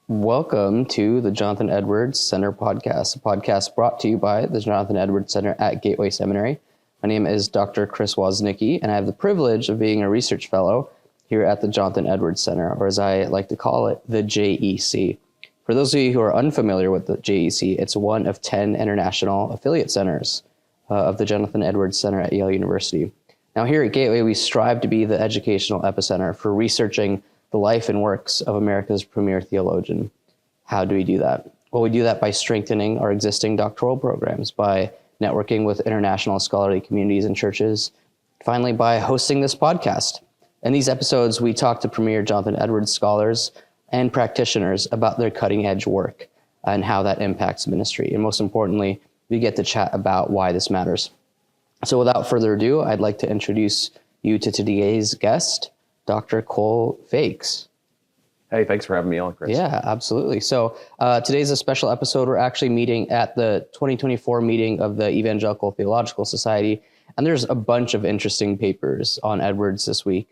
Welcome to the Jonathan Edwards Center podcast, a podcast brought to you by the Jonathan Edwards Center at Gateway Seminary. My name is Dr. Chris Woznicki, and I have the privilege of being a research fellow here at the Jonathan Edwards Center, or as I like to call it, the JEC. For those of you who are unfamiliar with the JEC, it's one of 10 international affiliate centers of the Jonathan Edwards Center at Yale University. Now here at Gateway, we strive to be the educational epicenter for researching the life and works of America's premier theologian. How do we do that? Well, we do that by strengthening our existing doctoral programs, by networking with international scholarly communities and churches, finally by hosting this podcast. In these episodes, we talk to premier Jonathan Edwards scholars and practitioners about their cutting-edge work and how that impacts ministry. And most importantly, we get to chat about why this matters. So without further ado, I'd like to introduce you to today's guest, Dr. Cole Feix. Hey, thanks for having me on, Chris. Yeah, absolutely. So today's a special episode. We're actually meeting at the 2024 meeting of the Evangelical Theological Society, and there's a bunch of interesting papers on Edwards this week.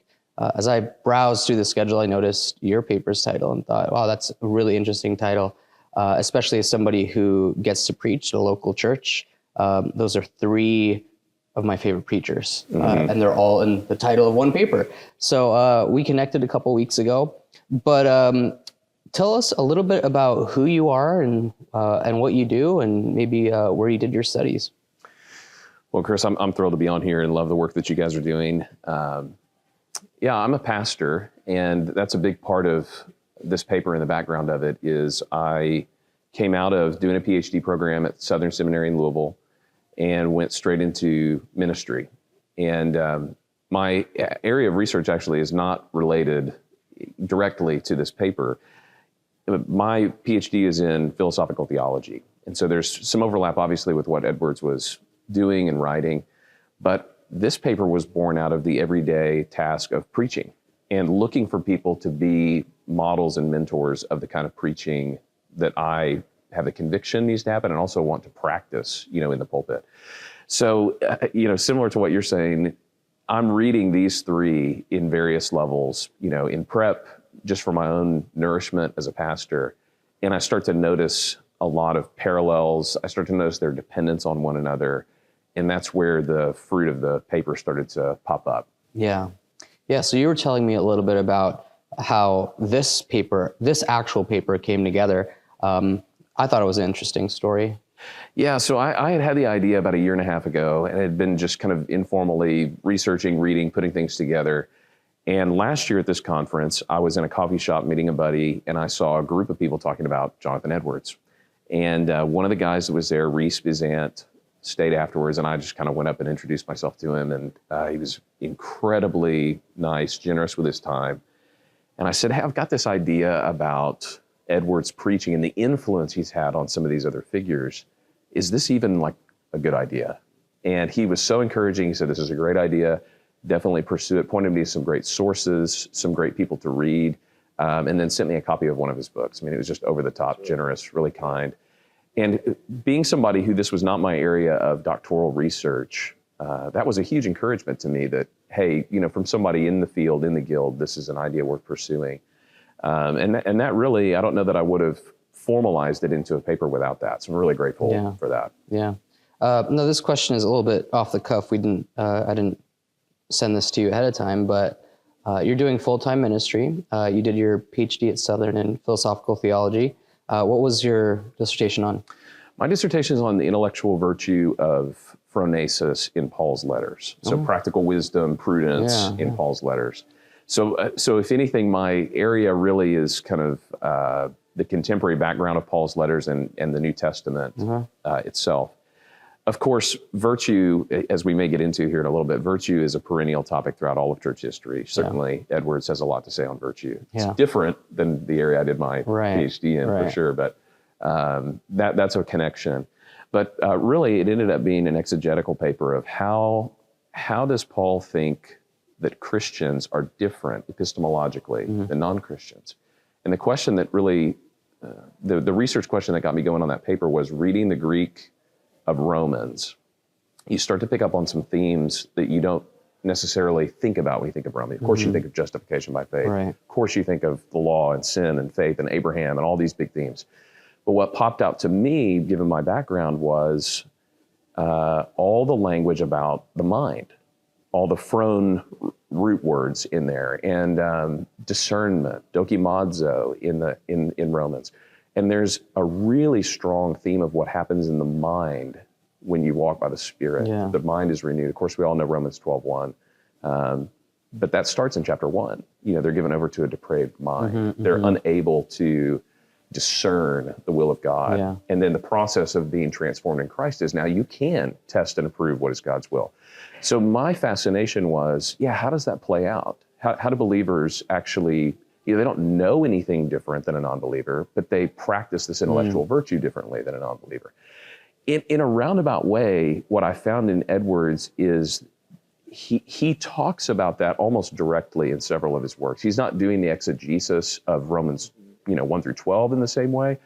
As I browsed through the schedule, I noticed your paper's title and thought, wow, that's a really interesting title, especially as somebody who gets to preach at a local church. Those are three of my favorite preachers, and they're all in the title of one paper. So we connected a couple weeks ago, but tell us a little bit about who you are and what you do, and maybe where you did your studies. Well, Chris, I'm thrilled to be on here and love the work that you guys are doing. Yeah, I'm a pastor, and that's a big part of this paper. In the background of it is I came out of doing a PhD program at Southern Seminary in Louisville and went straight into ministry. And my area of research actually is not related directly to this paper. My PhD is in philosophical theology. And so there's some overlap, obviously, with what Edwards was doing and writing. But this paper was born out of the everyday task of preaching and looking for people to be models and mentors of the kind of preaching that I have the conviction needs to happen and also want to practice, in the pulpit. So, similar to what you're saying, I'm reading these three in various levels, in prep, just for my own nourishment as a pastor. And I start to notice a lot of parallels. I start to notice their dependence on one another. And that's where the fruit of the paper started to pop up. Yeah. So you were telling me a little bit about how this actual paper came together. I thought it was an interesting story. Yeah, so I had the idea about a year and a half ago, and had been just kind of informally researching, reading, putting things together. And last year at this conference, I was in a coffee shop meeting a buddy, and I saw a group of people talking about Jonathan Edwards. And one of the guys that was there, Reese Bizant, stayed afterwards, and I just kind of went up and introduced myself to him. And he was incredibly nice, generous with his time. And I said, hey, I've got this idea about Edwards preaching and the influence he's had on some of these other figures. Is this even like a good idea? And he was so encouraging. He said, this is a great idea. Definitely pursue it. Pointed me to some great sources, some great people to read, and then sent me a copy of one of his books. I mean, it was just over the top, generous, really kind. And being somebody who this was not my area of doctoral research, that was a huge encouragement to me that, hey, from somebody in the field, in the guild, this is an idea worth pursuing. And that really, I don't know that I would have formalized it into a paper without that. So I'm really grateful for that. Yeah. No, this question is a little bit off the cuff. I didn't send this to you ahead of time, but you're doing full-time ministry. You did your PhD at Southern in philosophical theology. What was your dissertation on? My dissertation is on the intellectual virtue of phronesis in Paul's letters. So practical wisdom, prudence in Paul's letters. So if anything, my area really is kind of the contemporary background of Paul's letters and the New Testament itself. Of course, virtue, as we may get into here in a little bit, virtue is a perennial topic throughout all of church history. Certainly, Edwards has a lot to say on virtue. It's different than the area I did my PhD in, for sure, but that's a connection. But really, it ended up being an exegetical paper of how does Paul think that Christians are different epistemologically than non-Christians. And the question that really, the research question that got me going on that paper was reading the Greek of Romans. You start to pick up on some themes that you don't necessarily think about when you think of Rome. Of course, you think of justification by faith. Right. Of course, you think of the law and sin and faith and Abraham and all these big themes. But what popped out to me, given my background, was all the language about the mind, all the Frone root words in there, and discernment, dokimazo in Romans. And there's a really strong theme of what happens in the mind when you walk by the Spirit. Yeah. The mind is renewed. Of course, we all know Romans 12:1. But that starts in chapter 1. They're given over to a depraved mind. They're unable to discern the will of God. Yeah. And then the process of being transformed in Christ is now you can test and approve what is God's will. So my fascination was, how does that play out? How do believers actually, they don't know anything different than a non-believer, but they practice this intellectual virtue differently than a non-believer. In a roundabout way, what I found in Edwards is he talks about that almost directly in several of his works. He's not doing the exegesis of Romans 1 through 12 in the same way,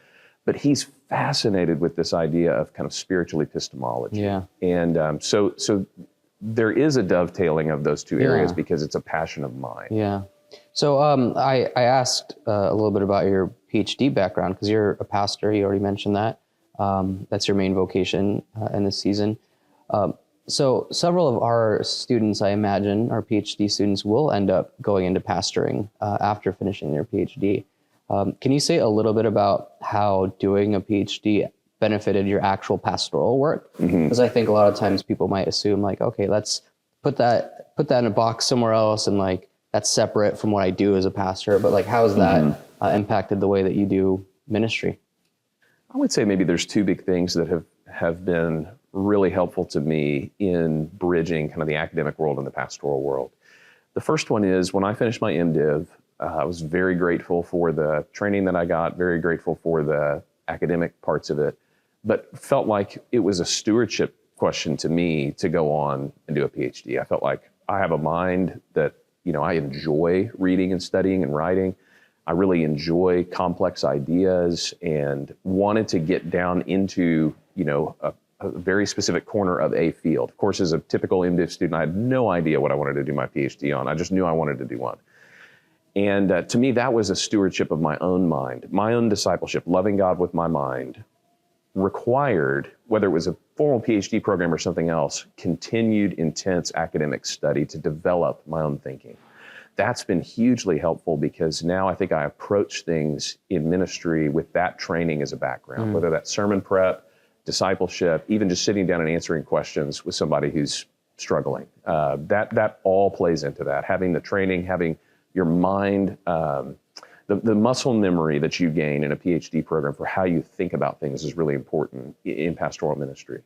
but he's fascinated with this idea of kind of spiritual epistemology. Yeah. And so there is a dovetailing of those two areas because it's a passion of mine. Yeah. So I asked a little bit about your PhD background because you're a pastor. You already mentioned that. That's your main vocation in this season. So several of our students, I imagine, our PhD students, will end up going into pastoring after finishing their PhD. Can you say a little bit about how doing a PhD benefited your actual pastoral work? Because I think a lot of times people might assume like, okay, let's put that in a box somewhere else and like that's separate from what I do as a pastor. But like, how has that impacted the way that you do ministry? I would say maybe there's two big things that have been really helpful to me in bridging kind of the academic world and the pastoral world. The first one is when I finished my MDiv, I was very grateful for the training that I got, very grateful for the academic parts of it, but felt like it was a stewardship question to me to go on and do a PhD. I felt like I have a mind that, I enjoy reading and studying and writing. I really enjoy complex ideas and wanted to get down into, a very specific corner of a field. Of course, as a typical MDiv student, I had no idea what I wanted to do my PhD on. I just knew I wanted to do one. And to me, that was a stewardship of my own mind, my own discipleship, loving God with my mind, required, whether it was a formal PhD program or something else, continued intense academic study to develop my own thinking. That's been hugely helpful because now I think I approach things in ministry with that training as a background, whether that's sermon prep, discipleship, even just sitting down and answering questions with somebody who's struggling. That all plays into that. Having the training, having your mind, the muscle memory that you gain in a PhD program for how you think about things is really important in pastoral ministry.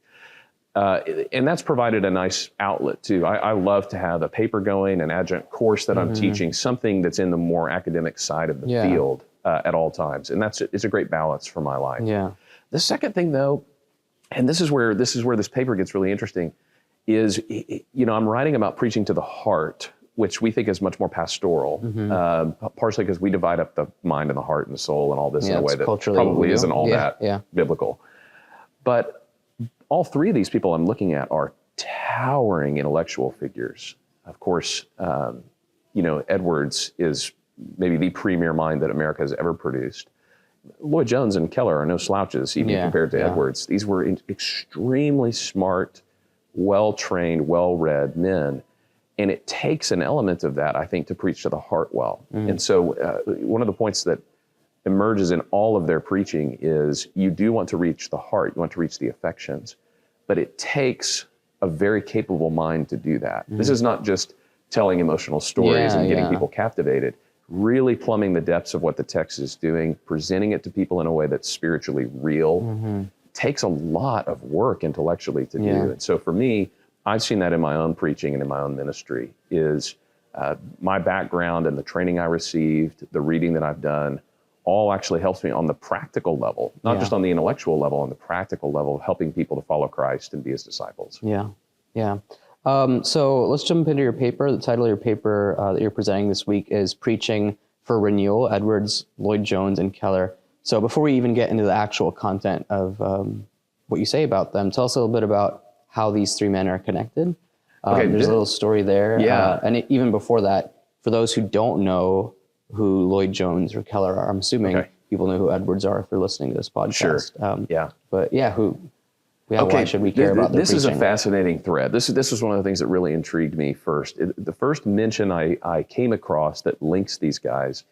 And that's provided a nice outlet too. I love to have a paper going, an adjunct course that I'm teaching, something that's in the more academic side of the field at all times. And it's a great balance for my life. Yeah. The second thing though, and this is where this paper gets really interesting, is, I'm writing about preaching to the heart, which we think is much more pastoral, partially because we divide up the mind and the heart and the soul and all this in a way that probably isn't all that biblical. But all three of these people I'm looking at are towering intellectual figures. Of course, Edwards is maybe the premier mind that America has ever produced. Lloyd Jones and Keller are no slouches, even compared to Edwards. These were extremely smart, well-trained, well-read men. And it takes an element of that, I think, to preach to the heart well. And so one of the points that emerges in all of their preaching is you do want to reach the heart, you want to reach the affections, but it takes a very capable mind to do that. This is not just telling emotional stories and getting people captivated. Really plumbing the depths of what the text is doing, presenting it to people in a way that's spiritually real, takes a lot of work intellectually to do. And so for me, I've seen that in my own preaching and in my own ministry, is my background and the training I received, the reading that I've done, all actually helps me on the practical level, not just on the intellectual level, on the practical level of helping people to follow Christ and be his disciples. So let's jump into your paper. The title of your paper that you're presenting this week is Preaching for Renewal, Edwards, Lloyd Jones, and Keller. So before we even get into the actual content of what you say about them, tell us a little bit about how these three men are connected. There's a little story there. Yeah. Even before that, for those who don't know who Lloyd Jones or Keller are, I'm assuming people know who Edwards are if they're listening to this podcast. Sure. But why should we care about their This preaching? is a fascinating thread. This was one of the things that really intrigued me first. The first mention I came across that links these guys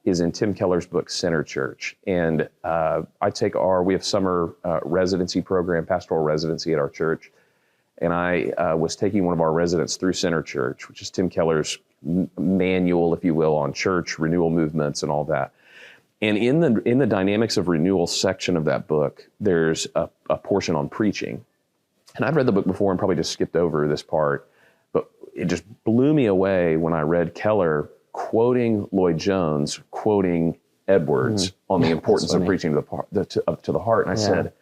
is in Tim Keller's book, Center Church. And we have summer residency program, pastoral residency at our church. And I was taking one of our residents through Center Church, which is Tim Keller's manual, if you will, on church, renewal movements and all that. And in the Dynamics of Renewal section of that book, there's a portion on preaching. And I'd read the book before and probably just skipped over this part, but it just blew me away when I read Keller quoting Lloyd Jones, quoting Edwards on the importance of preaching to the heart. And I said,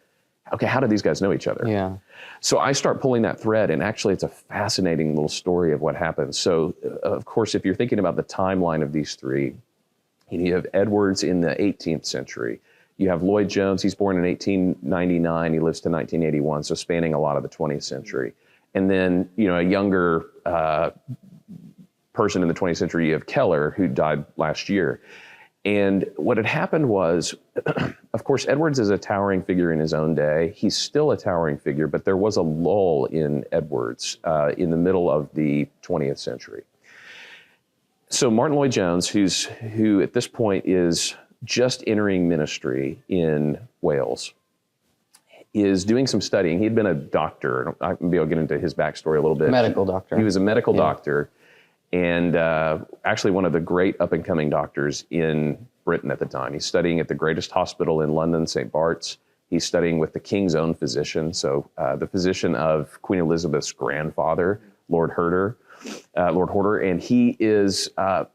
okay, how do these guys know each other? Yeah. So I start pulling that thread, and actually it's a fascinating little story of what happened. So, of course, if you're thinking about the timeline of these three, you have Edwards in the 18th century. You have Lloyd Jones. He's born in 1899. He lives to 1981, so spanning a lot of the 20th century. And then, a younger person in the 20th century, you have Keller, who died last year. And what had happened was, of course, Edwards is a towering figure in his own day. He's still a towering figure, but there was a lull in Edwards in the middle of the 20th century. So Martin Lloyd Jones, who at this point is just entering ministry in Wales, is doing some studying. He'd been a doctor. Maybe I'll get into his backstory a little bit. Medical doctor. He was a medical doctor, and actually one of the great up-and-coming doctors in Britain at the time. He's studying at the greatest hospital in London, St. Bart's. He's studying with the king's own physician, so the physician of Queen Elizabeth's grandfather, Lord Horder, and he is an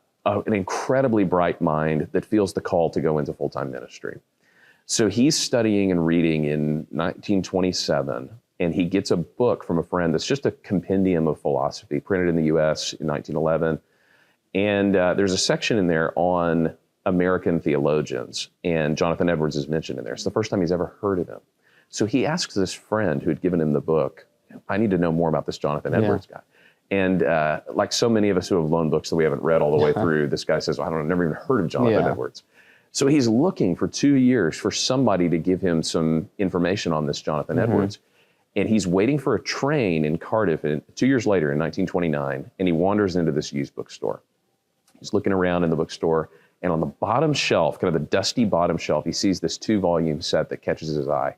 incredibly bright mind that feels the call to go into full-time ministry. So he's studying and reading in 1927, and he gets a book from a friend that's just a compendium of philosophy, printed in the U.S. in 1911. And there's a section in there on American theologians, and Jonathan Edwards is mentioned in there. It's the first time he's ever heard of him. So he asks this friend who had given him the book, I need to know more about this Jonathan Edwards guy. And like so many of us who have loaned books that we haven't read all the way through, this guy says, well, I've never even heard of Jonathan Edwards. So he's looking for 2 years for somebody to give him some information on this Jonathan Edwards. And he's waiting for a train in Cardiff 2 years later in 1929, and he wanders into this used bookstore. He's looking around in the bookstore, and on the bottom shelf, kind of the dusty bottom shelf, he sees this 2-volume set that catches his eye.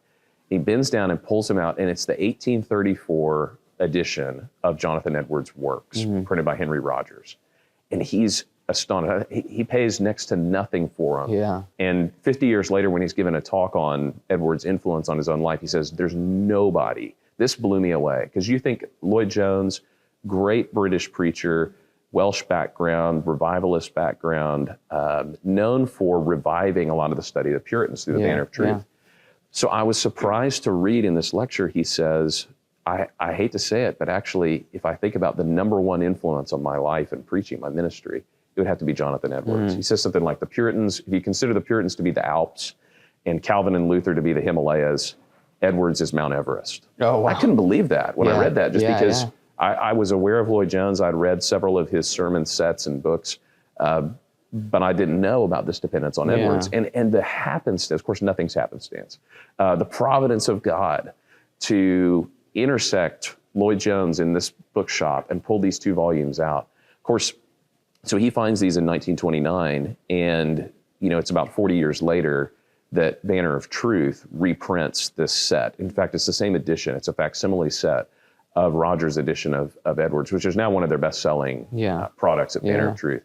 He bends down and pulls them out, and it's the 1834 edition of Jonathan Edwards' works, printed by Henry Rogers. And he's astonished. He pays next to nothing for them. Yeah. And 50 years later, when he's given a talk on Edwards' influence on his own life, he says, there's nobody. This blew me away. Because you think Lloyd Jones, great British preacher, Welsh background, revivalist background, known for reviving a lot of the study of the Puritans through the banner of truth. So I was surprised to read in this lecture, he says, I hate to say it, but actually, if I think about the number one influence on my life and preaching, my ministry, it would have to be Jonathan Edwards. He says something like the Puritans, if you consider the Puritans to be the Alps and Calvin and Luther to be the Himalayas, Edwards is Mount Everest. Oh, wow. I couldn't believe that when I read that, just because I was aware of Lloyd Jones. I'd read several of his sermon sets and books, but I didn't know about this dependence on Edwards. And the happenstance, of course, nothing's happenstance. The providence of God to intersect Lloyd Jones in this bookshop and pull these 2 volumes out. Of course, so he finds these in 1929, and it's about 40 years later that Banner of Truth reprints this set. In fact, it's the same edition. It's a facsimile set of Rogers' edition of Edwards, which is now one of their best-selling products at Banner of Truth.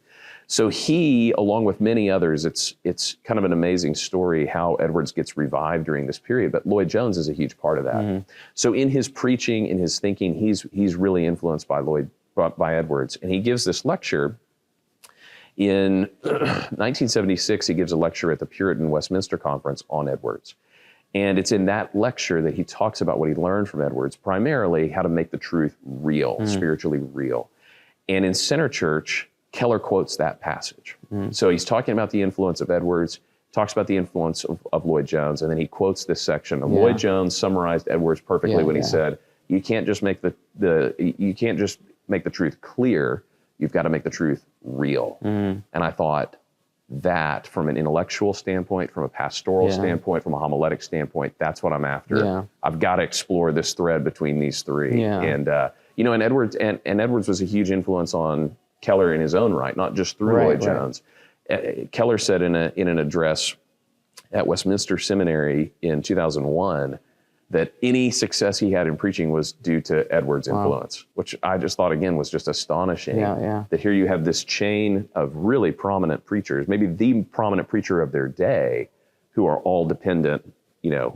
So he, along with many others, it's kind of an amazing story how Edwards gets revived during this period, but Lloyd Jones is a huge part of that. So in his preaching, in his thinking, he's really influenced by Edwards. And he gives this lecture in 1976. He gives a lecture at the Puritan Westminster Conference on Edwards. And it's in that lecture that he talks about what he learned from Edwards, primarily how to make the truth real, spiritually real. And in Center Church, Keller quotes that passage. So he's talking about the influence of Edwards, talks about the influence of Lloyd Jones, and then he quotes this section. Lloyd Jones summarized Edwards perfectly when he said, You can't just make you can't just make the truth clear. You've got to make the truth real. And I thought that from an intellectual standpoint, from a pastoral standpoint, from a homiletic standpoint, that's what I'm after. Yeah. I've got to explore this thread between these three. Yeah. And, and Edwards was a huge influence on Keller in his own right, not just through Lloyd Jones. Keller said in an address at Westminster Seminary in 2001 that any success he had in preaching was due to Edwards' influence, which I just thought, again, was just astonishing. That here you have this chain of really prominent preachers, maybe the prominent preacher of their day, who are all dependent,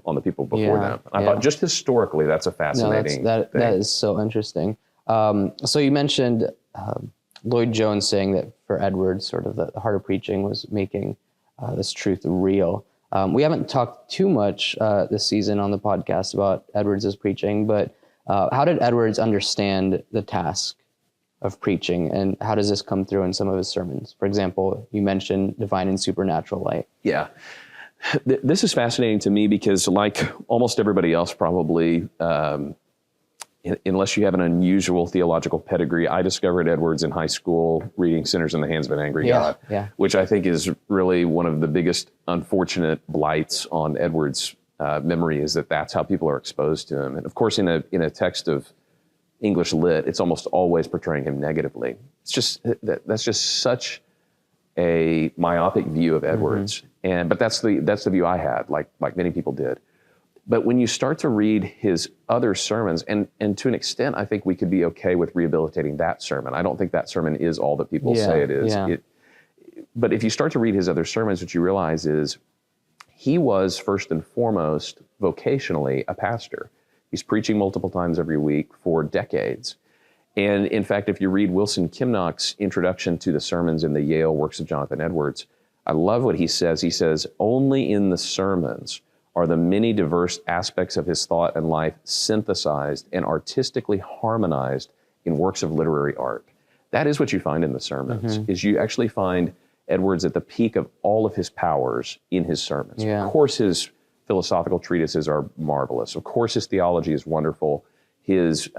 on the people before them. I thought just historically, that's a fascinating thing. That is so interesting. So you mentioned Lloyd Jones saying that for Edwards, sort of the heart of preaching was making this truth real. We haven't talked too much this season on the podcast about Edwards' preaching, but how did Edwards understand the task of preaching, and how does this come through in some of his sermons? For example, you mentioned divine and supernatural light. Yeah. This is fascinating to me because, like almost everybody else probably, unless you have an unusual theological pedigree, I discovered Edwards in high school reading Sinners in the Hands of an Angry God, which I think is really one of the biggest unfortunate blights on Edwards' memory, is that that's how people are exposed to him. And of course, in a text of English lit, it's almost always portraying him negatively. It's just, that's just such a myopic view of Edwards. But that's the view I had, like many people did. But when you start to read his other sermons, and to an extent, I think we could be okay with rehabilitating that sermon. I don't think that sermon is all that people say it is. But if you start to read his other sermons, what you realize is he was first and foremost vocationally a pastor. He's preaching multiple times every week for decades. And in fact, if you read Wilson Kimnock's introduction to the sermons in the Yale Works of Jonathan Edwards, I love what he says. He says, only in the sermons are the many diverse aspects of his thought and life synthesized and artistically harmonized in works of literary art. That is what you find in the sermons, is you actually find Edwards at the peak of all of his powers in his sermons. Of course, his philosophical treatises are marvelous. Of course, his theology is wonderful. His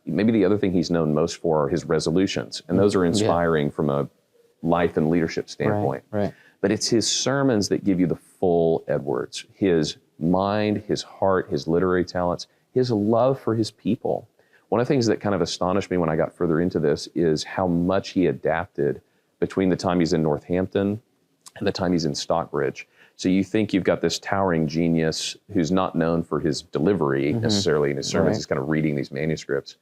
maybe the other thing he's known most for are his resolutions, and those are inspiring from a life and leadership standpoint. But it's his sermons that give you the full Edwards, his mind, his heart, his literary talents, his love for his people. One of the things that kind of astonished me when I got further into this is how much he adapted between the time he's in Northampton and the time he's in Stockbridge. So you think you've got this towering genius who's not known for his delivery necessarily in his sermons. He's kind of reading these manuscripts,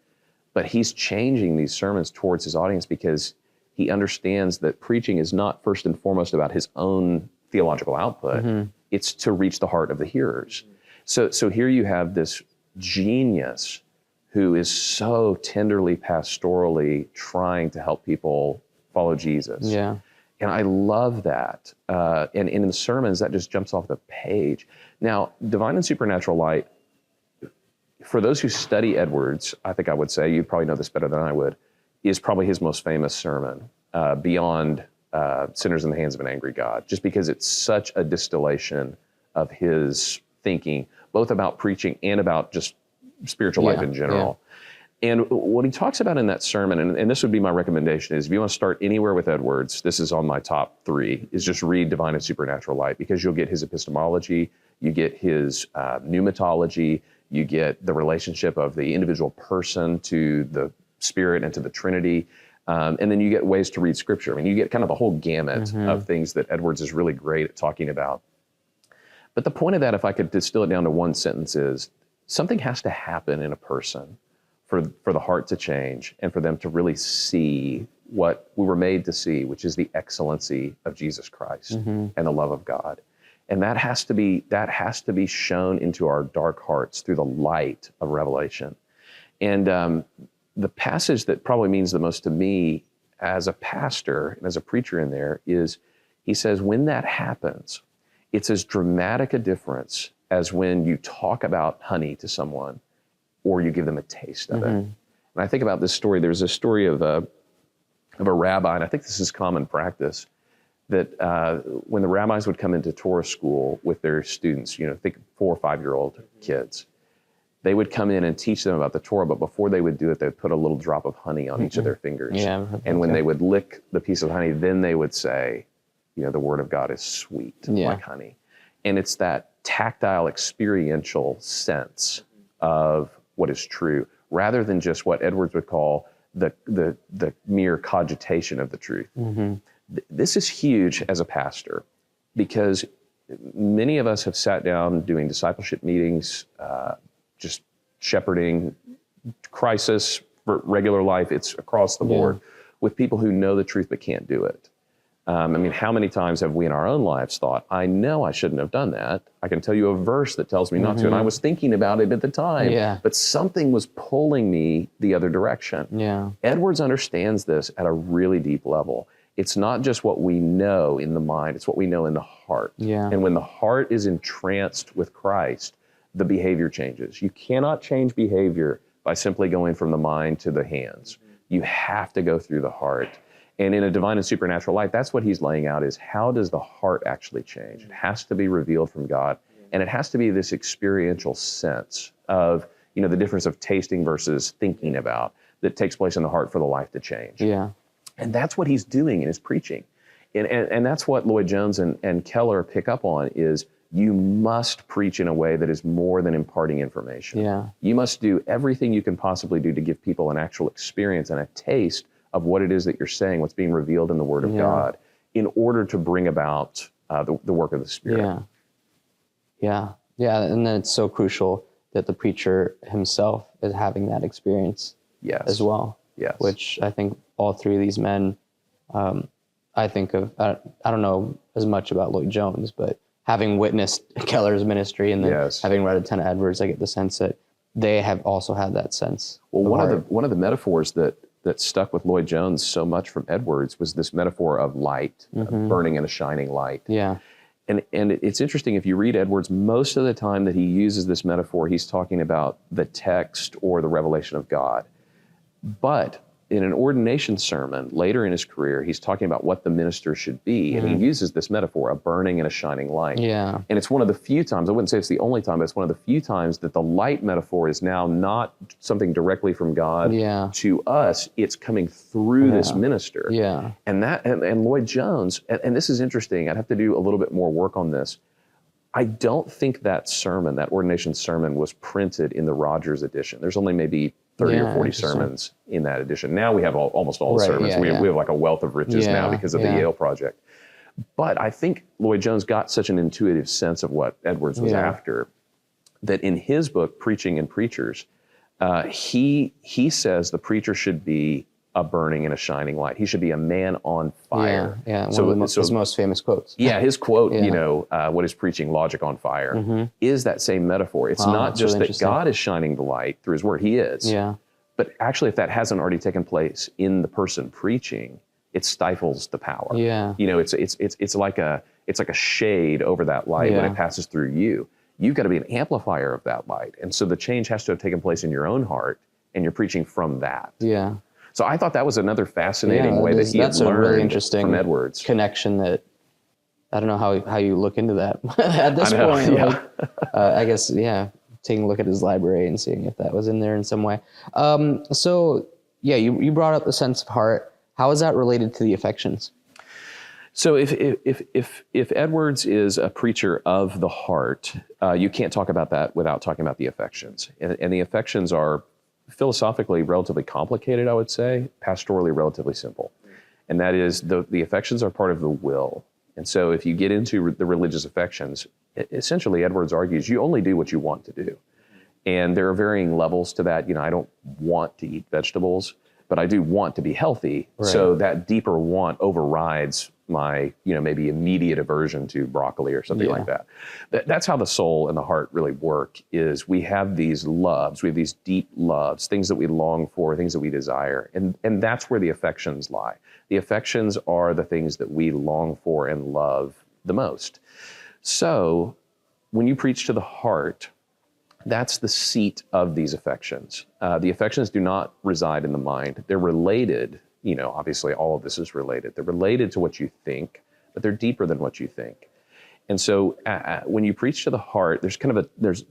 but he's changing these sermons towards his audience because he understands that preaching is not first and foremost about his own theological output. It's to reach the heart of the hearers. So here you have this genius who is so tenderly, pastorally trying to help people follow Jesus. And I love that. And in the sermons, that just jumps off the page. Now, divine and supernatural light, for those who study Edwards, I think I would say, you probably know this better than I would, is probably his most famous sermon, beyond Sinners in the Hands of an Angry God, just because it's such a distillation of his thinking, both about preaching and about just spiritual life in general. And what he talks about in that sermon, and this would be my recommendation, is if you want to start anywhere with Edwards, this is on my top 3, is just read Divine and Supernatural Light, because you'll get his epistemology, you get his pneumatology, you get the relationship of the individual person to the Spirit and to the Trinity. And then you get ways to read Scripture. I mean, you get kind of a whole gamut of things that Edwards is really great at talking about. But the point of that, if I could distill it down to one sentence, is something has to happen in a person for the heart to change and for them to really see what we were made to see, which is the excellency of Jesus Christ and the love of God. And that has to be shown into our dark hearts through the light of revelation. And the passage that probably means the most to me as a pastor and as a preacher in there is, he says, when that happens, it's as dramatic a difference as when you talk about honey to someone or you give them a taste of it. And I think about this story. There's a story of a rabbi, and I think this is common practice, that when the rabbis would come into Torah school with their students, think 4 or 5-year-old kids, they would come in and teach them about the Torah, but before they would do it, they would put a little drop of honey on each of their fingers. Yeah, and when they would lick the piece of honey, then they would say, the word of God is sweet like honey. And it's that tactile, experiential sense of what is true, rather than just what Edwards would call the mere cogitation of the truth. This is huge as a pastor, because many of us have sat down doing discipleship meetings, just shepherding crisis for regular life. It's across the board with people who know the truth but can't do it. How many times have we in our own lives thought, I know I shouldn't have done that. I can tell you a verse that tells me not to, and I was thinking about it at the time, but something was pulling me the other direction. Edwards understands this at a really deep level. It's not just what we know in the mind, it's what we know in the heart. And when the heart is entranced with Christ, the behavior changes. You cannot change behavior by simply going from the mind to the hands. You have to go through the heart. And in a divine and supernatural life, that's what he's laying out, is how does the heart actually change? It has to be revealed from God. And it has to be this experiential sense of, the difference of tasting versus thinking about that takes place in the heart for the life to change. And that's what he's doing in his preaching. And that's what Lloyd Jones and Keller pick up on, is you must preach in a way that is more than imparting information. You must do everything you can possibly do to give people an actual experience and a taste of what it is that you're saying, what's being revealed in the Word of God, in order to bring about the work of the Spirit. And then it's so crucial that the preacher himself is having that experience as well. Which I think all three of these men, I think of, I don't know as much about Lloyd Jones, but having witnessed Keller's ministry and then having read a ton of Edwards, I get the sense that they have also had that sense. Well, one of the metaphors that stuck with Lloyd Jones so much from Edwards was this metaphor of light, burning in a shining light. And it's interesting, if you read Edwards, most of the time that he uses this metaphor, he's talking about the text or the revelation of God. But in an ordination sermon later in his career, he's talking about what the minister should be. And he uses this metaphor, a burning and a shining light. And it's one of the few times, I wouldn't say it's the only time, but it's one of the few times that the light metaphor is now not something directly from God to us. It's coming through this minister. And Lloyd Jones, and this is interesting, I'd have to do a little bit more work on this. I don't think that sermon, that ordination sermon, was printed in the Rogers edition. There's only maybe 30 or 40 sermons in that edition. Now we have almost all the sermons. We have like a wealth of riches now because of the Yale Project. But I think Lloyd Jones got such an intuitive sense of what Edwards was after, that in his book, Preaching and Preachers, he says the preacher should be a burning and a shining light. He should be a man on fire. One of his most famous quotes. His quote, what is preaching? Logic on fire, is that same metaphor. It's not just really that God is shining the light through his word. He is. But actually, if that hasn't already taken place in the person preaching, it stifles the power. It's like a shade over that light when it passes through you. You've got to be an amplifier of that light. And so the change has to have taken place in your own heart, and you're preaching from that. So I thought that was another fascinating way that he had learned really interesting from Edwards. Connection that, I don't know how you look into that at this point. I guess, taking a look at his library and seeing if that was in there in some way. You brought up the sense of heart. How is that related to the affections? So if Edwards is a preacher of the heart, you can't talk about that without talking about the affections. And the affections are philosophically relatively complicated, I would say, pastorally relatively simple. And that is the affections are part of the will. And so if you get into the religious affections, essentially Edwards argues you only do what you want to do. And there are varying levels to that. I don't want to eat vegetables, but I do want to be healthy. So that deeper want overrides my, maybe immediate aversion to broccoli or something like that. That's how the soul and the heart really work, is we have these loves, we have these deep loves, things that we long for, things that we desire. And that's where the affections lie. The affections are the things that we long for and love the most. So when you preach to the heart, that's the seat of these affections. The affections do not reside in the mind. They're related. Obviously all of this is related. They're related to what you think, but they're deeper than what you think. And so when you preach to the heart, there's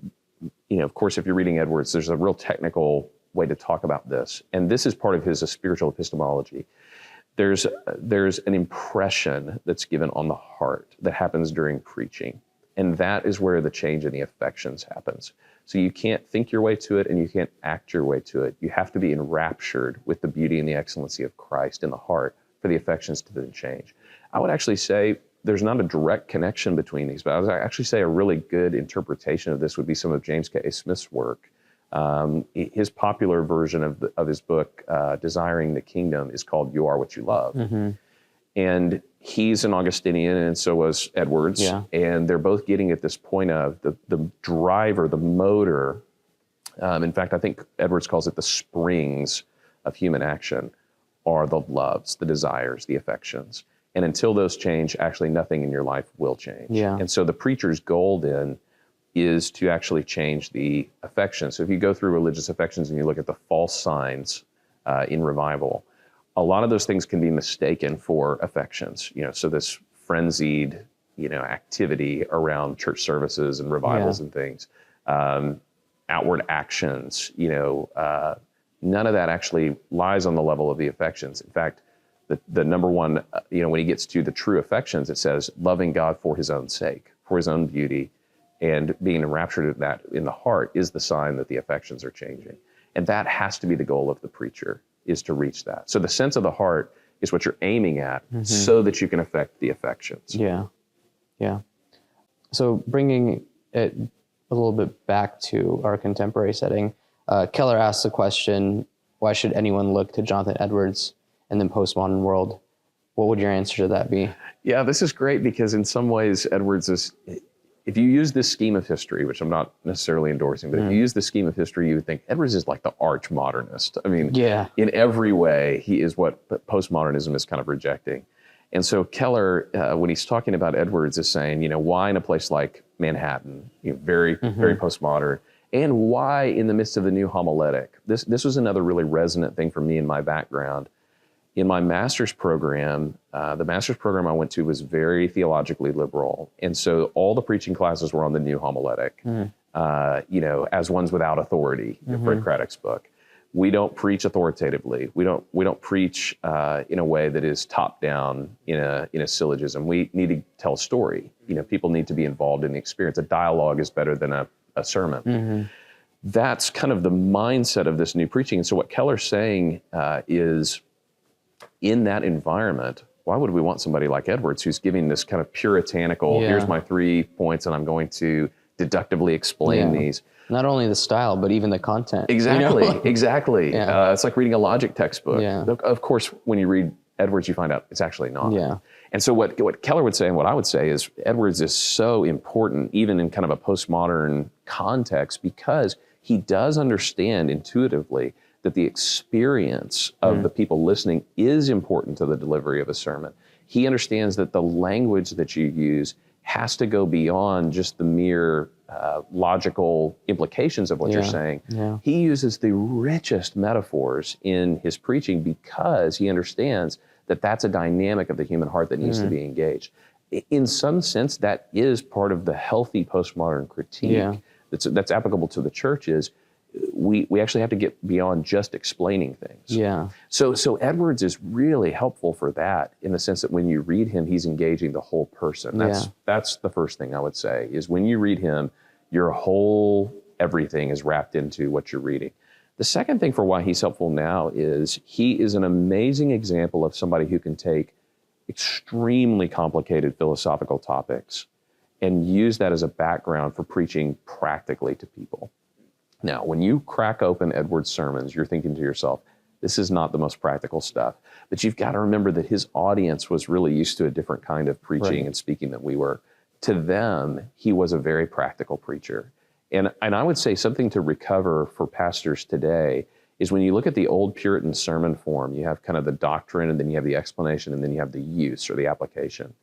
of course, if you're reading Edwards, there's a real technical way to talk about this. And this is part of his spiritual epistemology. There's an impression that's given on the heart that happens during preaching. And that is where the change in the affections happens. So you can't think your way to it and you can't act your way to it. You have to be enraptured with the beauty and the excellency of Christ in the heart for the affections to then change. I would actually say there's not a direct connection between these, but I would actually say a really good interpretation of this would be some of James K. Smith's work. His popular version of his book, Desiring the Kingdom, is called You Are What You Love. Mm-hmm. And he's an Augustinian, and so was Edwards. Yeah. And they're both getting at this point of the driver, the motor. In fact, I think Edwards calls it the springs of human action are the loves, the desires, the affections. And until those change, actually nothing in your life will change. Yeah. And so the preacher's goal then is to actually change the affections. So if you go through religious affections and you look at the false signs in revival, a lot of those things can be mistaken for affections. So this frenzied, activity around church services and revivals and things, outward actions, none of that actually lies on the level of the affections. In fact, the number one, when he gets to the true affections, it says loving God for his own sake, for his own beauty, and being enraptured of that in the heart is the sign that the affections are changing. And that has to be the goal of the preacher, is to reach that. So the sense of the heart is what you're aiming at so that you can affect the affections. Yeah. Yeah. So bringing it a little bit back to our contemporary setting, Keller asks the question, why should anyone look to Jonathan Edwards in the postmodern world? What would your answer to that be? Yeah, this is great because in some ways Edwards is, if you use this scheme of history, which I'm not necessarily endorsing, but if you use the scheme of history, you would think Edwards is like the arch modernist. I mean, in every way, he is what postmodernism is kind of rejecting. And so Keller, when he's talking about Edwards, is saying, why in a place like Manhattan, very postmodern, and why in the midst of the new homiletic? This was another really resonant thing for me in my background. In my master's program, the master's program I went to was very theologically liberal. And so all the preaching classes were on the new homiletic, as ones without authority, Fred Craddock's book. We don't preach authoritatively. We don't preach in a way that is top down in a syllogism. We need to tell a story. People need to be involved in the experience. A dialogue is better than a sermon. That's kind of the mindset of this new preaching. And so what Keller's saying is, in that environment, why would we want somebody like Edwards who's giving this kind of puritanical, here's my 3 points and I'm going to deductively explain these. Not only the style, but even the content. Exactly, exactly. It's like reading a logic textbook. Of course, when you read Edwards, you find out it's actually not. And so what Keller would say and what I would say is Edwards is so important, even in kind of a postmodern context, because he does understand intuitively that the experience of the people listening is important to the delivery of a sermon. He understands that the language that you use has to go beyond just the mere logical implications of what you're saying. He uses the richest metaphors in his preaching because he understands that that's a dynamic of the human heart that needs to be engaged. In some sense, that is part of the healthy postmodern critique that's applicable to the church is we actually have to get beyond just explaining things. So Edwards is really helpful for that in the sense that when you read him, he's engaging the whole person. That's the first thing I would say is when you read him, your whole everything is wrapped into what you're reading. The second thing for why he's helpful now is he is an amazing example of somebody who can take extremely complicated philosophical topics and use that as a background for preaching practically to people. Now, when you crack open Edwards' sermons, you're thinking to yourself, this is not the most practical stuff. But you've got to remember that his audience was really used to a different kind of preaching and speaking than we were. To them, he was a very practical preacher. And I would say something to recover for pastors today is when you look at the old Puritan sermon form, you have kind of the doctrine, and then you have the explanation, and then you have the use or the application.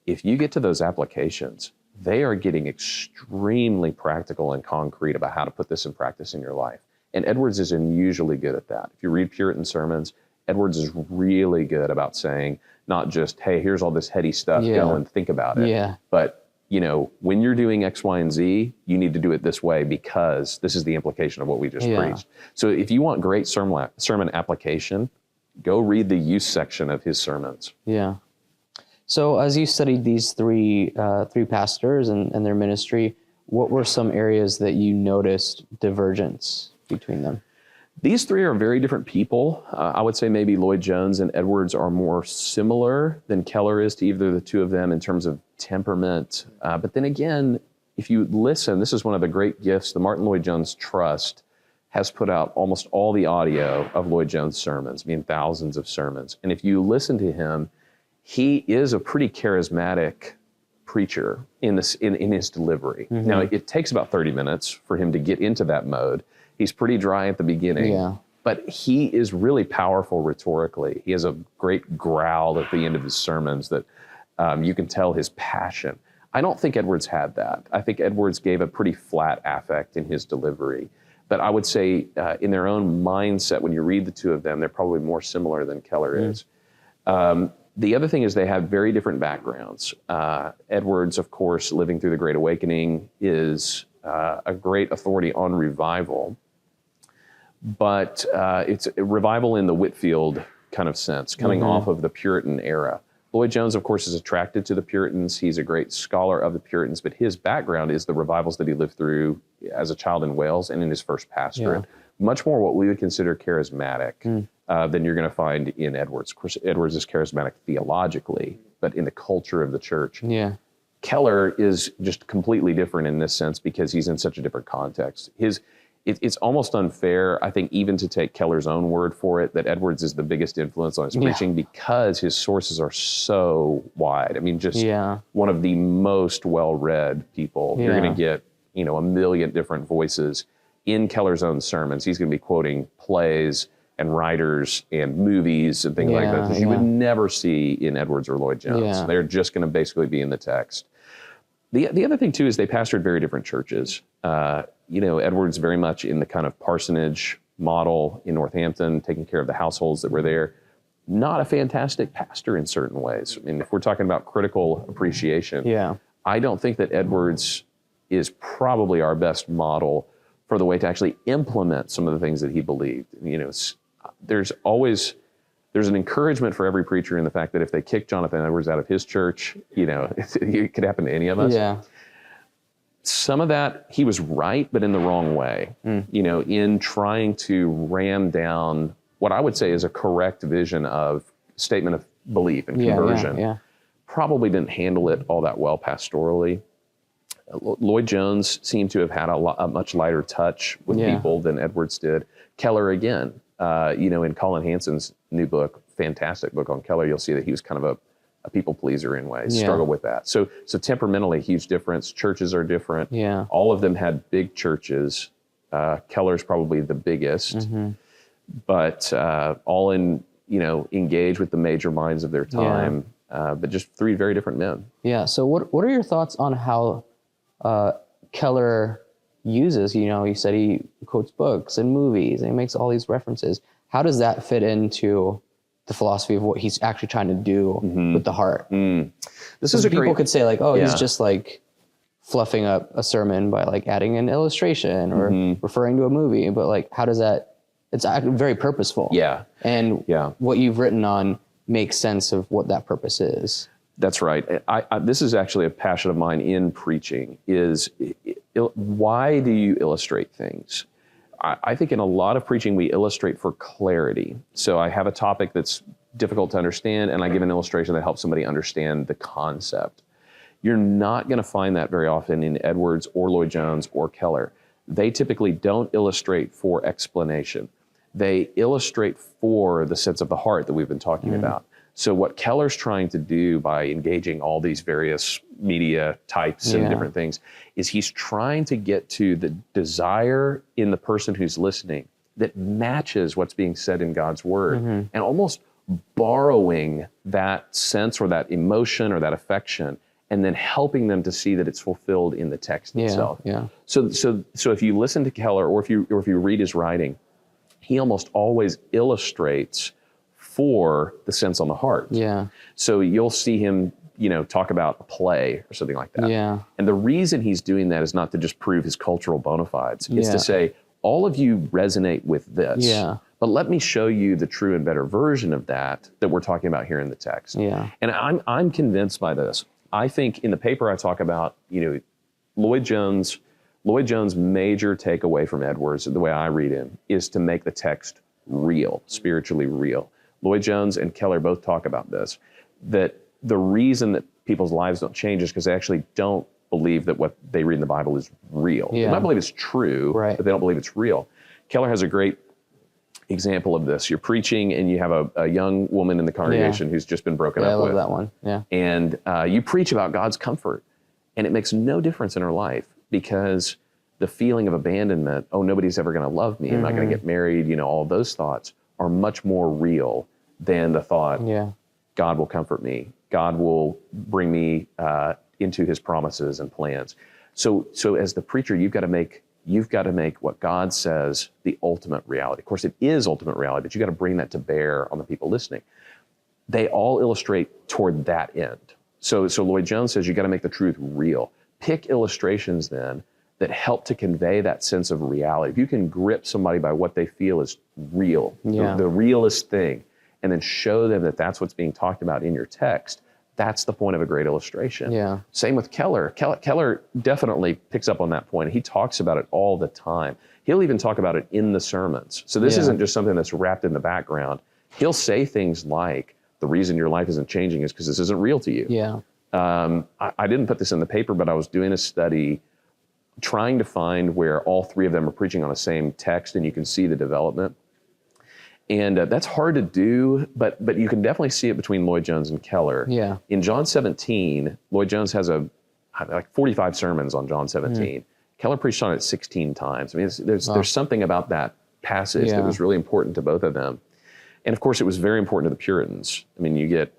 If you get to those applications, they are getting extremely practical and concrete about how to put this in practice in your life. And Edwards is unusually good at that. If you read Puritan sermons, Edwards is really good about saying, not just, hey, here's all this heady stuff, go and think about it. But when you're doing X, Y, and Z, you need to do it this way because this is the implication of what we just preached. So if you want great sermon application, go read the use section of his sermons. Yeah. So as you studied these three pastors and their ministry, what were some areas that you noticed divergence between them? These three are very different people. I would say maybe Lloyd Jones and Edwards are more similar than Keller is to either of the two of them in terms of temperament. But then again, if you listen, this is one of the great gifts. The Martin Lloyd Jones Trust has put out almost all the audio of Lloyd Jones' sermons, thousands of sermons. And if you listen to him, he is a pretty charismatic preacher in his delivery. Mm-hmm. Now, it takes about 30 minutes for him to get into that mode. He's pretty dry at the beginning, but he is really powerful rhetorically. He has a great growl at the end of his sermons that you can tell his passion. I don't think Edwards had that. I think Edwards gave a pretty flat affect in his delivery. But I would say in their own mindset, when you read the two of them, they're probably more similar than Keller is. The other thing is they have very different backgrounds. Edwards, of course, living through the Great Awakening, is a great authority on revival. But it's a revival in the Whitefield kind of sense, coming off of the Puritan era. Lloyd Jones, of course, is attracted to the Puritans. He's a great scholar of the Puritans, but his background is the revivals that he lived through as a child in Wales and in his first pastorate. Much more what we would consider charismatic than you're going to find in Edwards. Of course, Edwards is charismatic theologically, but in the culture of the church. Keller is just completely different in this sense because he's in such a different context. It's almost unfair, I think, even to take Keller's own word for it, that Edwards is the biggest influence on his preaching because his sources are so wide. I mean, just one of the most well-read people. You're going to get, a million different voices in Keller's own sermons. He's going to be quoting plays and writers and movies and things like that that you would never see in Edwards or Lloyd Jones. They're just going to basically be in the text. The other thing, too, is they pastored very different churches. Edwards very much in the kind of parsonage model in Northampton, taking care of the households that were there. Not a fantastic pastor in certain ways. I mean, if we're talking about critical appreciation, I don't think that Edwards is probably our best model for the way to actually implement some of the things that he believed. There's an encouragement for every preacher in the fact that if they kick Jonathan Edwards out of his church, it could happen to any of us. Some of that, he was right, but in the wrong way, in trying to ram down what I would say is a correct vision of statement of belief and conversion. Probably didn't handle it all that well pastorally. Lloyd Jones seemed to have had a much lighter touch with people than Edwards did. Keller, again, in Colin Hansen's new book, fantastic book on Keller, you'll see that he was kind of a people pleaser in ways, struggled with that. So temperamentally, huge difference. Churches are different. All of them had big churches. Keller's probably the biggest, but all engage with the major minds of their time, but just three very different men. So what are your thoughts on how Keller uses, you said he quotes books and movies and he makes all these references. How does that fit into the philosophy of what he's actually trying to do with the heart? This is people could say like, he's just like fluffing up a sermon by like adding an illustration or referring to a movie. But like, how does that, it's very purposeful. And what you've written on makes sense of what that purpose is. That's right. This is actually a passion of mine in preaching is why do you illustrate things? I think in a lot of preaching, we illustrate for clarity. So I have a topic that's difficult to understand, and I give an illustration that helps somebody understand the concept. You're not going to find that very often in Edwards or Lloyd Jones or Keller. They typically don't illustrate for explanation. They illustrate for the sense of the heart that we've been talking about. So what Keller's trying to do by engaging all these various media types and different things is he's trying to get to the desire in the person who's listening that matches what's being said in God's word and almost borrowing that sense or that emotion or that affection and then helping them to see that it's fulfilled in the text itself. So if you listen to Keller or if you read his writing, he almost always illustrates for the sense on the heart. So you'll see him talk about a play or something like that. Yeah. And the reason he's doing that is not to just prove his cultural bona fides. It's to say, all of you resonate with this. Yeah. But let me show you the true and better version of that we're talking about here in the text. Yeah. And I'm convinced by this. I think in the paper I talk about, Lloyd Jones' major takeaway from Edwards, the way I read him, is to make the text real, spiritually real. Lloyd Jones and Keller both talk about this, that the reason that people's lives don't change is because they actually don't believe that what they read in the Bible is real. Yeah. They might believe it's true, right, but they don't believe it's real. Keller has a great example of this. You're preaching and you have a young woman in the congregation who's just been broken up with. I love that one. Yeah. And you preach about God's comfort, and it makes no difference in her life because the feeling of abandonment, oh, nobody's ever going to love me, I'm not going to get married, all of those thoughts are much more real than the thought, God will comfort me, God will bring me into his promises and plans. So as the preacher, you've got to make what God says the ultimate reality. Of course, it is ultimate reality, but you got to bring that to bear on the people listening. They all illustrate toward that end. So Lloyd Jones says you got to make the truth real. Pick illustrations then that help to convey that sense of reality. If you can grip somebody by what they feel is real, the realest thing, and then show them that that's what's being talked about in your text, that's the point of a great illustration. Yeah. Same with Keller. Keller definitely picks up on that point. He talks about it all the time. He'll even talk about it in the sermons. So this isn't just something that's wrapped in the background. He'll say things like, the reason your life isn't changing is because this isn't real to you. Yeah. I didn't put this in the paper, but I was doing a study trying to find where all three of them are preaching on the same text, and you can see the development. And that's hard to do, but you can definitely see it between Lloyd Jones and Keller. Yeah. In John 17, Lloyd Jones has like 45 sermons on John 17. Keller preached on it 16 times. I mean, there's something about that passage that was really important to both of them. And of course, it was very important to the Puritans. I mean, you get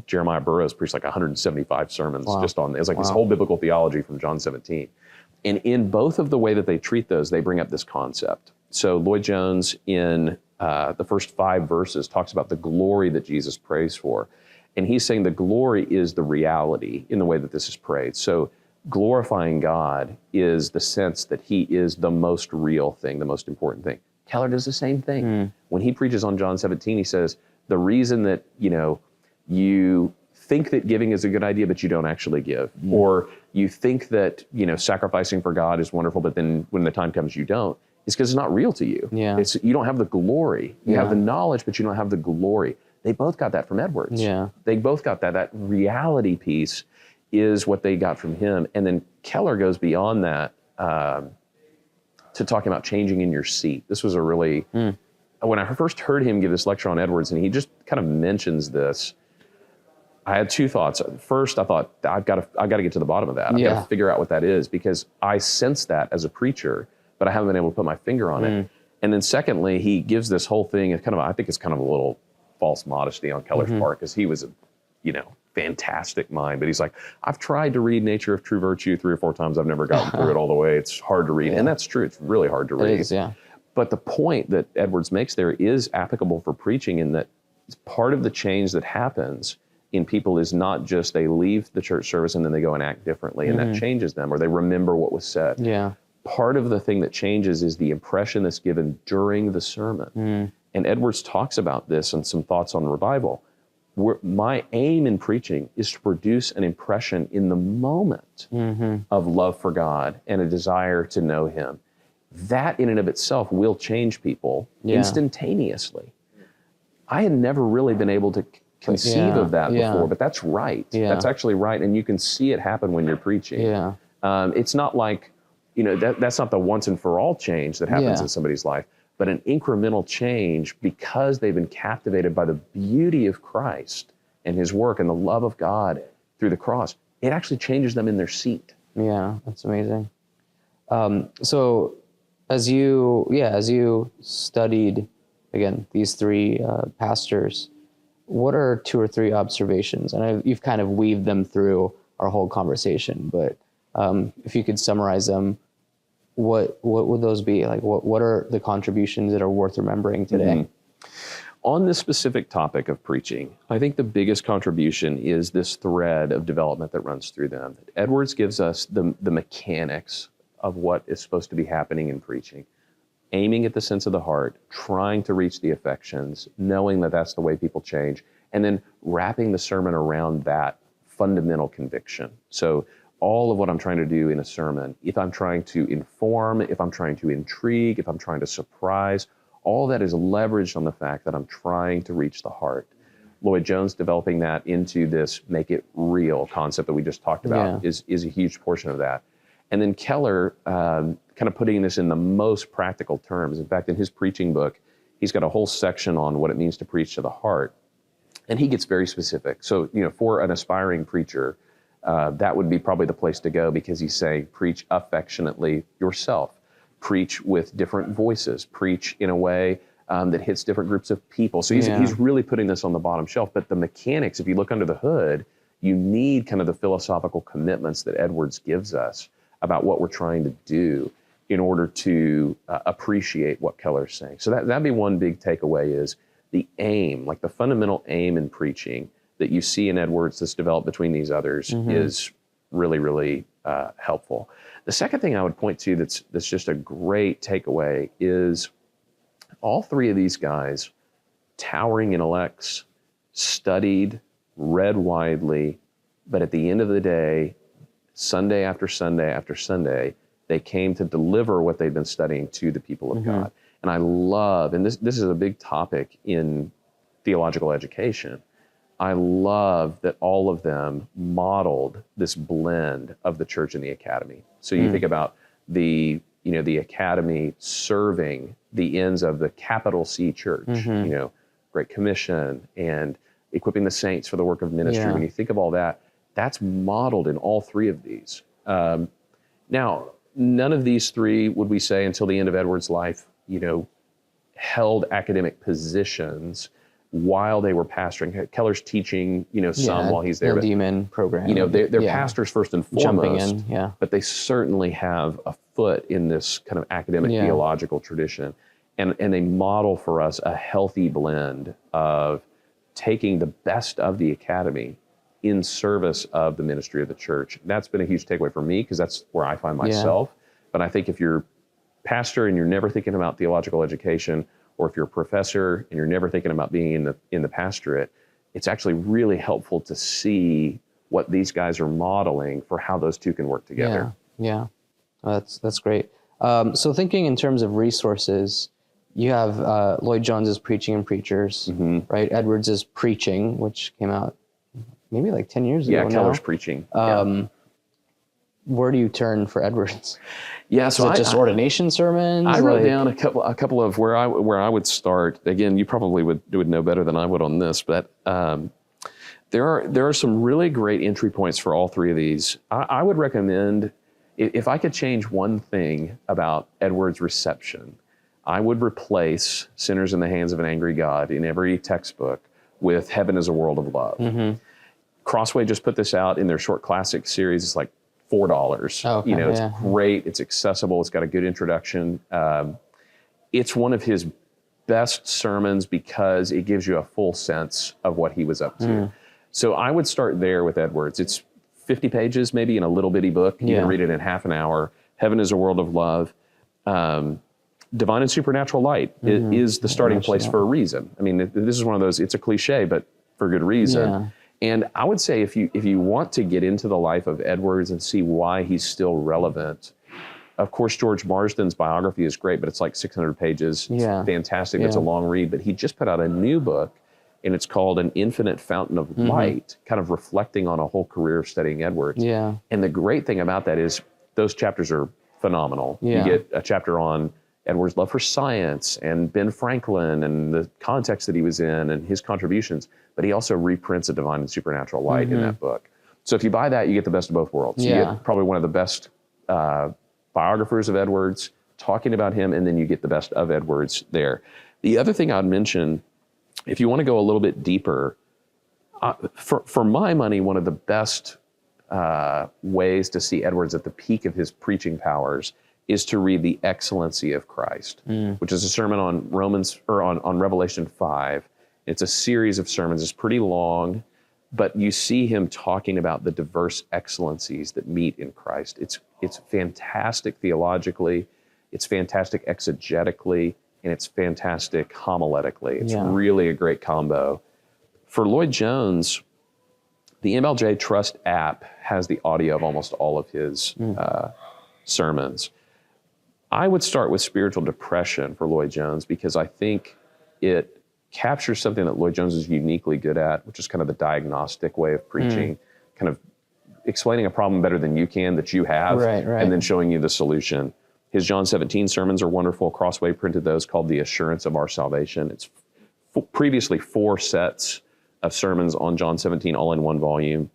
Jeremiah Burroughs preached like 175 sermons just on, it's like this whole biblical theology from John 17. And in both of the way that they treat those, they bring up this concept. So Lloyd Jones in the first 5 verses talks about the glory that Jesus prays for. And he's saying the glory is the reality in the way that this is prayed. So glorifying God is the sense that he is the most real thing, the most important thing. Keller does the same thing. When he preaches on John 17, he says, the reason that, you think that giving is a good idea, but you don't actually give. Or you think that, sacrificing for God is wonderful, but then when the time comes, you don't. It's because it's not real to you. Yeah. You don't have the glory. You have the knowledge, but you don't have the glory. They both got that from Edwards. Yeah. They both got that. That reality piece is what they got from him. And then Keller goes beyond that to talking about changing in your seat. This was a really, when I first heard him give this lecture on Edwards, and he just kind of mentions this, I had 2 thoughts. First, I thought, I've got to get to the bottom of that. I've got to figure out what that is, because I sense that as a preacher, but I haven't been able to put my finger on it. And then secondly, he gives this whole thing, I think it's kind of a little false modesty on Keller's part, because he was a, fantastic mind. But he's like, I've tried to read Nature of True Virtue 3 or 4 times. I've never gotten through it all the way. It's hard to read. And that's true. It's really hard to read. It is, yeah. But the point that Edwards makes there is applicable for preaching, in that part of the change that happens in people is not just they leave the church service and then they go and act differently, and that changes them, or they remember what was said. Yeah. Part of the thing that changes is the impression that's given during the sermon. And Edwards talks about this and some thoughts on revival. My aim in preaching is to produce an impression in the moment of love for God and a desire to know him. That in and of itself will change people instantaneously. I had never really been able to conceive of that before, but that's right. That's actually right. And you can see it happen when you're preaching. Yeah. It's not like, that's not the once and for all change that happens in somebody's life, but an incremental change because they've been captivated by the beauty of Christ and his work and the love of God through the cross. It actually changes them in their seat. Yeah, that's amazing. So as you studied, again, these 3 pastors, what are 2 or 3 observations? And you've kind of weaved them through our whole conversation, but if you could summarize them, what would those be? Like, what are the contributions that are worth remembering today? On this specific topic of preaching, I think the biggest contribution is this thread of development that runs through them. Edwards gives us the mechanics of what is supposed to be happening in preaching, aiming at the sense of the heart, trying to reach the affections, knowing that that's the way people change, and then wrapping the sermon around that fundamental conviction. So all of what I'm trying to do in a sermon, if I'm trying to inform, if I'm trying to intrigue, if I'm trying to surprise, all that is leveraged on the fact that I'm trying to reach the heart. Lloyd Jones developing that into this make it real concept that we just talked about is a huge portion of that. And then Keller kind of putting this in the most practical terms. In fact, in his preaching book, he's got a whole section on what it means to preach to the heart. And he gets very specific. So, for an aspiring preacher, that would be probably the place to go, because he's saying, preach affectionately yourself. Preach with different voices, preach in a way that hits different groups of people. So he's really putting this on the bottom shelf. But the mechanics, if you look under the hood, you need kind of the philosophical commitments that Edwards gives us about what we're trying to do in order to appreciate what Keller's saying. So that'd be one big takeaway, is the aim, like the fundamental aim in preaching that you see in Edwards that's developed between these others is really, really helpful. The second thing I would point to that's just a great takeaway is all three of these guys, towering intellects, studied, read widely, but at the end of the day, Sunday after Sunday after Sunday, they came to deliver what they'd been studying to the people of God. And I love, and this is a big topic in theological education, I love that all of them modeled this blend of the church and the academy. So you think about the academy serving the ends of the capital C church, Great Commission and equipping the saints for the work of ministry. Yeah. When you think of all that, that's modeled in all three of these. Now, none of these three, would we say, until the end of Edwards' life, held academic positions while they were pastoring. Keller's teaching, some while he's there. The Demon program. They're pastors first and foremost. Jumping in, But they certainly have a foot in this kind of academic theological tradition. And they model for us a healthy blend of taking the best of the academy in service of the ministry of the church. That's been a huge takeaway for me, because that's where I find myself. But I think if you're pastor and you're never thinking about theological education, or if you're a professor and you're never thinking about being in the pastorate, it's actually really helpful to see what these guys are modeling for how those two can work together. Yeah. That's great. So thinking in terms of resources, you have Lloyd Jones's Preaching and Preachers, right? Edwards' Preaching, which came out maybe like 10 years ago. Yeah, Keller's Preaching. Where do you turn for Edwards? Yeah, so Is it just ordination sermons? I wrote down a couple of where I would start. Again, you probably would know better than I would on this, but there are some really great entry points for all three of these. I would recommend, if I could change one thing about Edwards' reception, I would replace Sinners in the Hands of an Angry God in every textbook with Heaven is a World of Love. Crossway just put this out in their short classic series. It's like $4. Oh, okay. It's great. It's accessible. It's got a good introduction. It's one of his best sermons because it gives you a full sense of what he was up to. So I would start there with Edwards. It's 50 pages, maybe, in a little bitty book. You can read it in half an hour. Heaven is a World of Love. Divine and Supernatural Light is the starting place for a reason. I mean, this is one of those, it's a cliche, but for good reason. And I would say if you want to get into the life of Edwards and see why he's still relevant, of course, George Marsden's biography is great, but it's like 600 pages. It's fantastic. It's a long read. But he just put out a new book, and it's called An Infinite Fountain of Light, kind of reflecting on a whole career of studying Edwards. And the great thing about that is those chapters are phenomenal. You get a chapter on Edwards' love for science and Ben Franklin and the context that he was in and his contributions, but he also reprints A Divine and Supernatural Light in that book. So if you buy that, you get the best of both worlds. You get probably one of the best biographers of Edwards talking about him, and then you get the best of Edwards there. The other thing I'd mention, if you want to go a little bit deeper, for my money, one of the best ways to see Edwards at the peak of his preaching powers is to read The Excellency of Christ, which is a sermon on Revelation 5. It's a series of sermons. It's pretty long, but you see him talking about the diverse excellencies that meet in Christ. It's fantastic theologically, it's fantastic exegetically, and it's fantastic homiletically. It's really a great combo. For Lloyd Jones, the MLJ Trust app has the audio of almost all of his sermons. I would start with spiritual depression for Lloyd Jones because I think it captures something that Lloyd Jones is uniquely good at, which is kind of the diagnostic way of preaching, kind of explaining a problem better than you can that you have, and then showing you the solution. His John 17 sermons are wonderful. Crossway printed those called The Assurance of Our Salvation. It's previously 4 sets of sermons on John 17, all in one volume.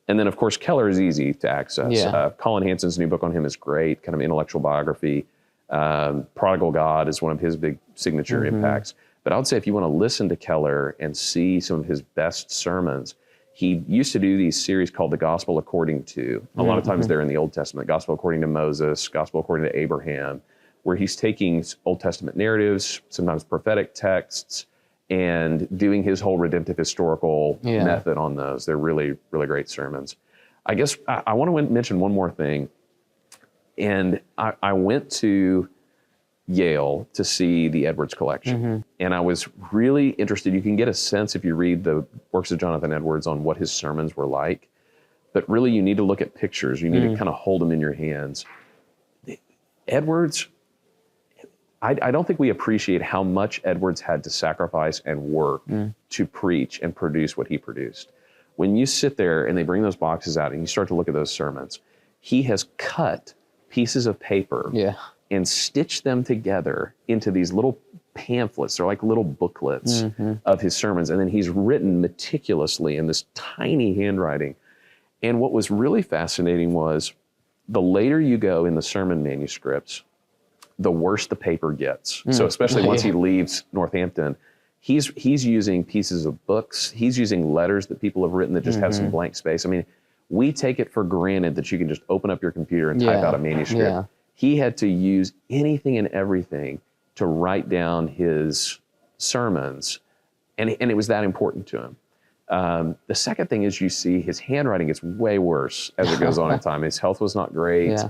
And then, of course, Keller is easy to access. Colin Hansen's new book on him is great, kind of intellectual biography. Prodigal God is one of his big signature impacts. But I would say if you want to listen to Keller and see some of his best sermons, he used to do these series called The Gospel According to. A lot of times they're in the Old Testament, Gospel According to Moses, Gospel According to Abraham, where he's taking Old Testament narratives, sometimes prophetic texts, and doing his whole redemptive historical method on those. They're really, really great sermons. I guess I want to mention one more thing. And I went to Yale to see the Edwards collection. And I was really interested. You can get a sense if you read the works of Jonathan Edwards on what his sermons were like. But really, you need to look at pictures. You need to kind of hold them in your hands. Edwards, I don't think we appreciate how much Edwards had to sacrifice and work to preach and produce what he produced. When you sit there and they bring those boxes out and you start to look at those sermons, he has cut pieces of paper and stitched them together into these little pamphlets. They're like little booklets of his sermons. And then he's written meticulously in this tiny handwriting. And what was really fascinating was the later you go in the sermon manuscripts, the worse the paper gets. So especially once he leaves Northampton, he's using pieces of books. He's using letters that people have written that just have some blank space. I mean, we take it for granted that you can just open up your computer and type out a manuscript. He had to use anything and everything to write down his sermons, and it was that important to him. The second thing is you see his handwriting gets way worse as it goes on in time. His health was not great.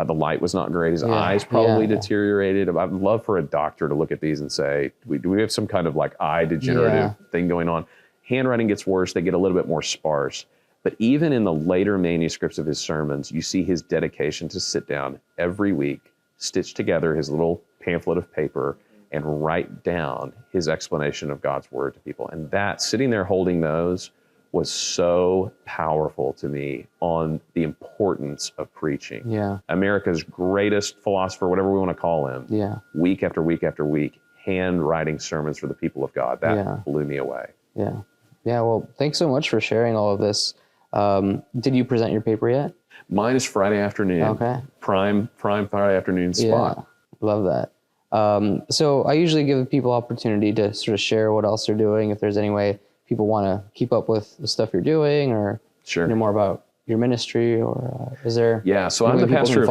The light was not great. His eyes probably deteriorated. I'd love for a doctor to look at these and say, do we have some kind of like eye degenerative thing going on? Handwriting gets worse. They get a little bit more sparse. But even in the later manuscripts of his sermons, you see his dedication to sit down every week, stitch together his little pamphlet of paper, and write down his explanation of God's word to people. And that, sitting there holding those, was so powerful to me on the importance of preaching. America's greatest philosopher, whatever we want to call him, week after week after week, handwriting sermons for the people of God. That blew me away. Well, thanks so much for sharing all of this. Did you present your paper yet? Mine is Friday afternoon. Okay. Prime Friday afternoon spot. Love that. So I usually give people opportunity to sort of share what else they're doing. If there's any way people want to keep up with the stuff you're doing, or know more about your ministry, or is there? So I'm the pastor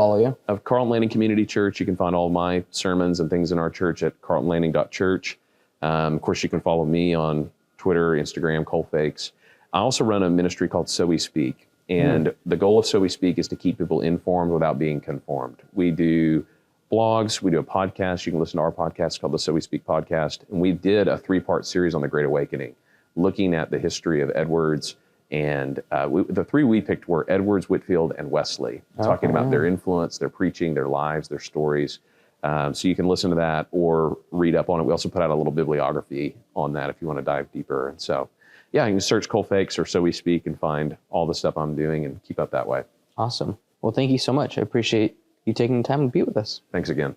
of Carlton Landing Community Church. You can find all my sermons and things in our church at carltonlanding.church. Of course, you can follow me on Twitter, Instagram, Cole Fakes. I also run a ministry called So We Speak. And the goal of So We Speak is to keep people informed without being conformed. We do blogs, we do a podcast. You can listen to our podcast called the So We Speak podcast. And we did a 3-part series on the Great Awakening, looking at the history of Edwards. And the 3 we picked were Edwards, Whitefield, and Wesley, talking about their influence, their preaching, their lives, their stories. So you can listen to that or read up on it. We also put out a little bibliography on that if you want to dive deeper. And so, you can search Cole Fakes or So We Speak and find all the stuff I'm doing and keep up that way. Awesome. Well, thank you so much. I appreciate you taking the time to be with us. Thanks again.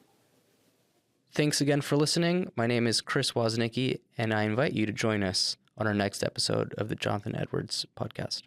Thanks again for listening. My name is Chris Woznicki, and I invite you to join us on our next episode of the Jonathan Edwards podcast.